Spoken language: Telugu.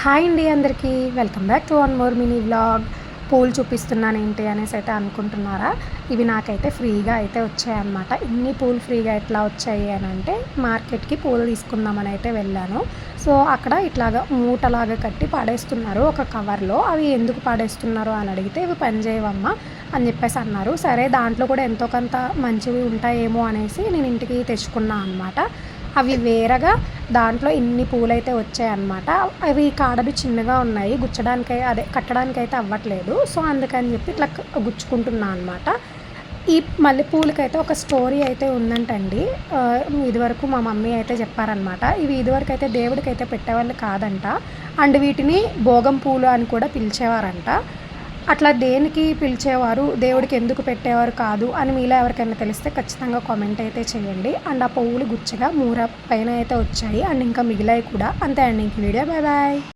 హాయ్ అండి అందరికీ welcome back to one more mini vlog. పూలు చూపిస్తున్నాను ఏంటి అనేసి అయితే అనుకుంటున్నారా? ఇవి నాకైతే ఫ్రీగా అయితే వచ్చాయన్నమాట. ఇన్ని పూలు ఫ్రీగా ఎట్లా వచ్చాయి అని అంటే, మార్కెట్కి పూలు తీసుకుందామని అయితే వెళ్ళాను. సో అక్కడ ఇట్లాగా మూటలాగా కట్టి పాడేస్తున్నారు ఒక కవర్లో. అవి ఎందుకు పాడేస్తున్నారు అని అడిగితే, ఇవి పనిచేయవమ్మా అని చెప్పేసి అన్నారు. సరే దాంట్లో కూడా ఎంతో కొంత మంచివి ఉంటాయేమో అనేసి నేను ఇంటికి తెచ్చుకున్నా అనమాట. అవి వేరగా దాంట్లో ఇన్ని పూలైతే వచ్చాయన్నమాట. అవి కాడలు చిన్నగా ఉన్నాయి, కట్టడానికైతే అవ్వట్లేదు. సో అందుకని చెప్పి ఇట్లా గుచ్చుకుంటున్నా అనమాట. ఈ మల్లెపూలకైతే ఒక స్టోరీ అయితే ఉందంటండి. ఇదివరకు మా మమ్మీ అయితే చెప్పారనమాట. ఇవి ఇదివరకు అయితే దేవుడికైతే పెట్టేవాళ్ళు కాదంట. అండ్ వీటిని భోగం పూలు అని కూడా పిలిచేవారంట. అట్లా దేనికి పిలిచేవారు, దేవుడికి ఎందుకు పెట్టేవారు కాదు అని మీలో ఎవరికైనా తెలిస్తే ఖచ్చితంగా కామెంట్ అయితే చేయండి. అండ్ ఆ పువ్వులు గుచ్చగా 3 పైన అయితే వచ్చాయి. అండ్ ఇంకా మిగిలాయి కూడా. అంతే అండి. ఇంక వీడియో. Bye bye.